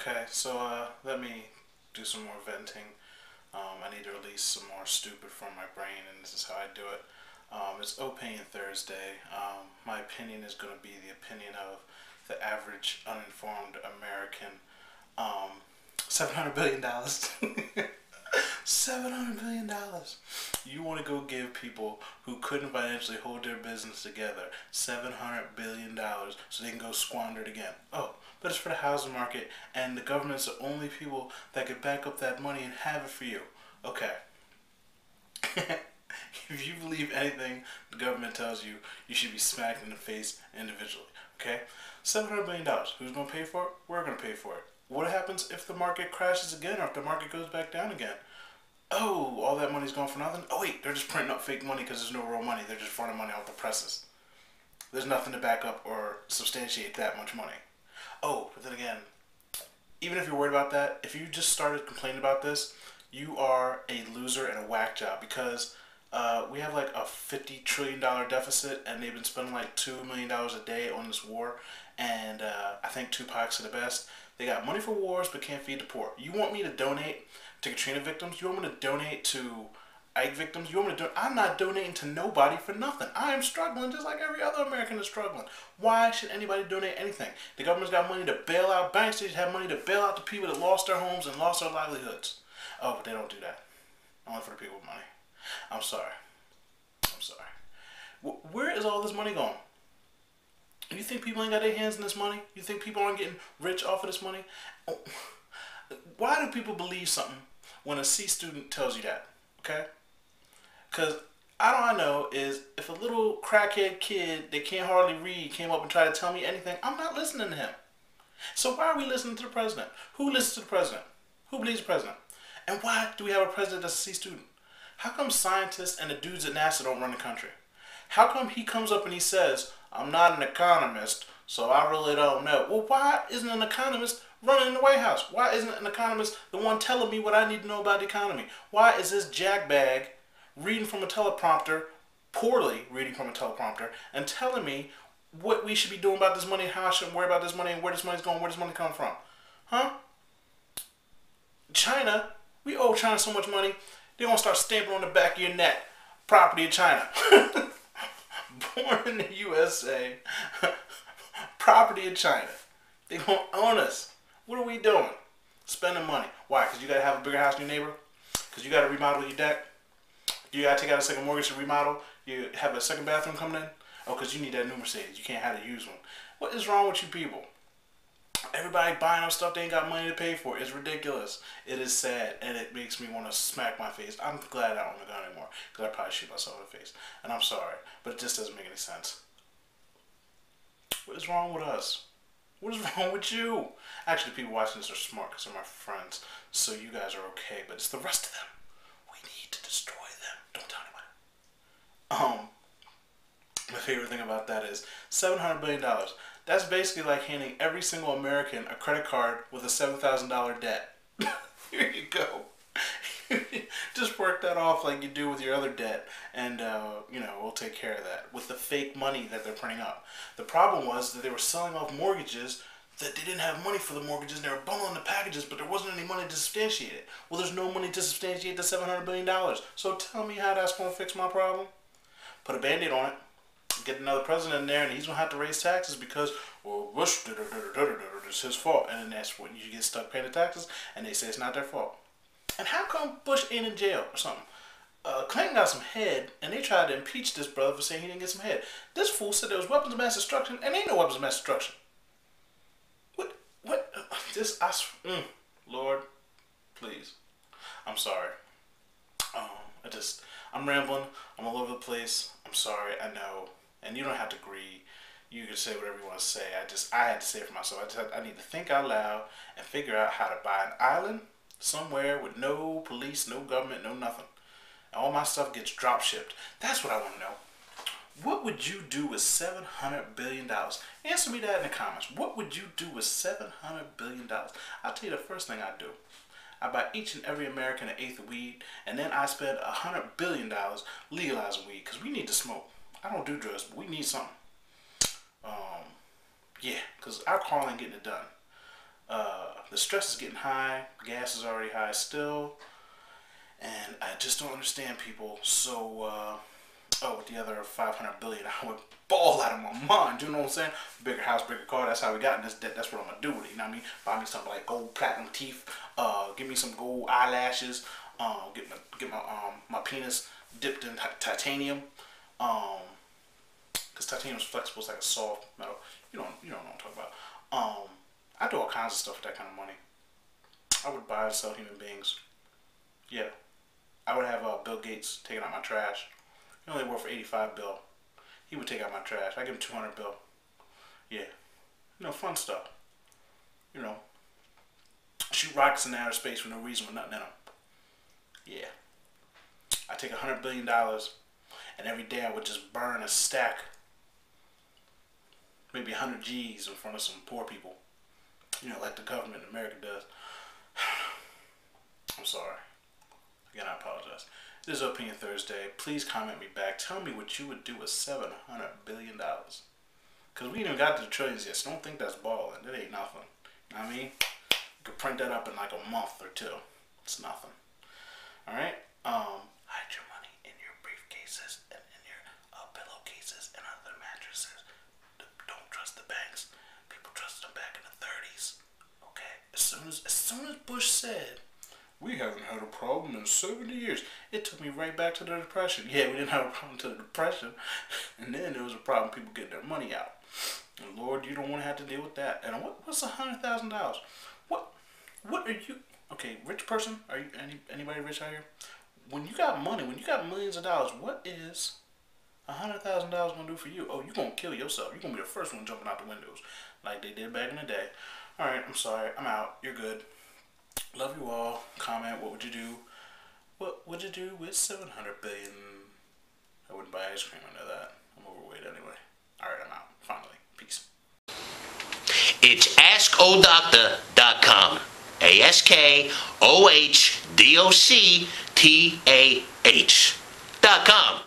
Okay, so let me do some more venting. I need to release some more stupid from my brain, and this is how I do it. It's Opinion Thursday. My opinion is going to be the opinion of the average uninformed American. $700 billion. dollars. $700 billion. You want to go give people who couldn't financially hold their business together $700 billion so they can go squander it again. Oh, but it's for the housing market, and the government's the only people that could back up that money and have it for you. Okay. If you believe anything the government tells you, you should be smacked in the face individually. Okay? $700 billion. Who's going to pay for it? We're going to pay for it. What happens if the market crashes again, or if the market goes back down again? Oh, all that money's gone for nothing? Oh wait, they're just printing up fake money because there's no real money. They're just running money off the presses. There's nothing to back up or substantiate that much money. Oh, but then again, even if you're worried about that, if you just started complaining about this, you are a loser and a whack job, because we have like a $50 trillion deficit, and they've been spending like $2 million a day on this war, and I think Tupac's the best. They got money for wars but can't feed the poor. You want me to donate to Katrina victims? You want me to donate to Ike victims? You want me to I'm not donating to nobody for nothing. I am struggling just like every other American is struggling. Why should anybody donate anything? The government's got money to bail out banks. They have money to bail out the people that lost their homes and lost their livelihoods. Oh, but they don't do that. Only for the people with money. I'm sorry. I'm sorry. Where is all this money going? You think people ain't got their hands in this money? You think people aren't getting rich off of this money? Oh, why do people believe something when a C student tells you that? Okay? Because all I know is if a little crackhead kid that can't hardly read came up and tried to tell me anything, I'm not listening to him. So why are we listening to the president? Who listens to the president? Who believes the president? And why do we have a president that's a C student? How come scientists and the dudes at NASA don't run the country? How come he comes up and he says, I'm not an economist, so I really don't know? Well, why isn't an economist running in the White House? Why isn't an economist the one telling me what I need to know about the economy? Why is this jackbag reading from a teleprompter, poorly reading from a teleprompter, and telling me what we should be doing about this money, how I shouldn't worry about this money, and where this money's going, where this money come from? Huh? China, we owe China so much money, they're going to start stamping on the back of your neck, property of China. Born in the USA, property of China. They're going to own us. What are we doing? Spending money. Why? Because you got to have a bigger house than your neighbor? Because you got to remodel your deck? You got to take out a second mortgage to remodel? You have a second bathroom coming in? Oh, because you need that new Mercedes. You can't have a used one. What is wrong with you people? Everybody buying up stuff they ain't got money to pay for. It's ridiculous. It is sad, and it makes me want to smack my face. I'm glad I don't own a gun anymore, because I'd probably shoot myself in the face. And I'm sorry, but it just doesn't make any sense. What is wrong with us? What is wrong with you? Actually, the people watching this are smart, because they're my friends, so you guys are okay, but it's the rest of them. We need to destroy them. Don't tell anybody. My favorite thing about that is $700 billion. That's basically like handing every single American a credit card with a $7,000 debt. Here you go. Just work that off like you do with your other debt, and we'll take care of that with the fake money that they're printing up. The problem was that they were selling off mortgages that they didn't have money for the mortgages, and they were bundling the packages, but there wasn't any money to substantiate it. Well, there's no money to substantiate the $700 billion. So tell me how that's going to fix my problem? Put a Band-Aid on it. Get another president in there, and he's gonna have to raise taxes because, well, Bush it's his fault, and then that's when you get stuck paying the taxes, and they say it's not their fault. And how come Bush ain't in jail or something? Clinton got some head, and they tried to impeach this brother for saying he didn't get some head. This fool said there was weapons of mass destruction, and ain't no weapons of mass destruction. What? Lord, please. I'm sorry. I'm rambling. I'm all over the place. I'm sorry. I know. And you don't have to agree. You can say whatever you want to say. I had to say it for myself. I need to think out loud and figure out how to buy an island somewhere with no police, no government, no nothing. And all my stuff gets drop shipped. That's what I want to know. What would you do with $700 billion? Answer me that in the comments. What would you do with $700 billion? I'll tell you the first thing I'd do. I buy each and every American an eighth of weed, and then I spend $100 billion legalizing weed, because we need to smoke. I don't do drugs, but we need something. Yeah, because alcohol ain't getting it done. The stress is getting high. Gas is already high still. And I just don't understand people. So, with the other 500 billion, I would ball out of my mind. You know what I'm saying? Bigger house, bigger car. That's how we got in this debt. That's what I'm gonna do with it. You know what I mean? Buy me something like gold platinum teeth. Give me some gold eyelashes. Get my penis dipped in titanium. Cause titanium is flexible. It's like a soft metal. You know what I'm talking about. I do all kinds of stuff with that kind of money. I would buy and sell human beings. Yeah. I would have Bill Gates taking out my trash. He only worked for 85 bill. He would take out my trash. I give him 200 bill. Yeah. Fun stuff. Shoot rockets in outer space for no reason with nothing in them. Yeah. I take $100 billion and every day I would just burn a stack, maybe 100 G's in front of some poor people. Like the government in America does. I'm sorry. Again, I apologize. This is Opinion Thursday. Please comment me back. Tell me what you would do with $700 billion. Because we ain't even got to the trillions yet, so don't think that's balling. It ain't nothing. You know what I mean? You could print that up in like a month or two. It's nothing. Alright? Hide your money in your briefcases and in your pillowcases and under the mattresses. Don't trust the banks. People trusted them back in the 30s. Okay? As soon as Bush said, we haven't had a problem in 70 years. It took me right back to the Depression. Yeah, we didn't have a problem to the Depression. And then there was a problem with people getting their money out. And Lord, you don't want to have to deal with that. And what's $100,000? What are you? Okay, rich person? Are you anybody rich out here? When you got money, when you got millions of dollars, what is $100,000 gonna do for you? Oh, you're gonna kill yourself. You're gonna be the first one jumping out the windows, like they did back in the day. All right, I'm sorry. I'm out. You're good. Love you all. Comment. What would you do? What would you do with 700 billion? I wouldn't buy ice cream under that. I'm overweight anyway. All right, I'm out. Finally. Peace. It's AskOhDoctor.com. AskOhDoctah.com.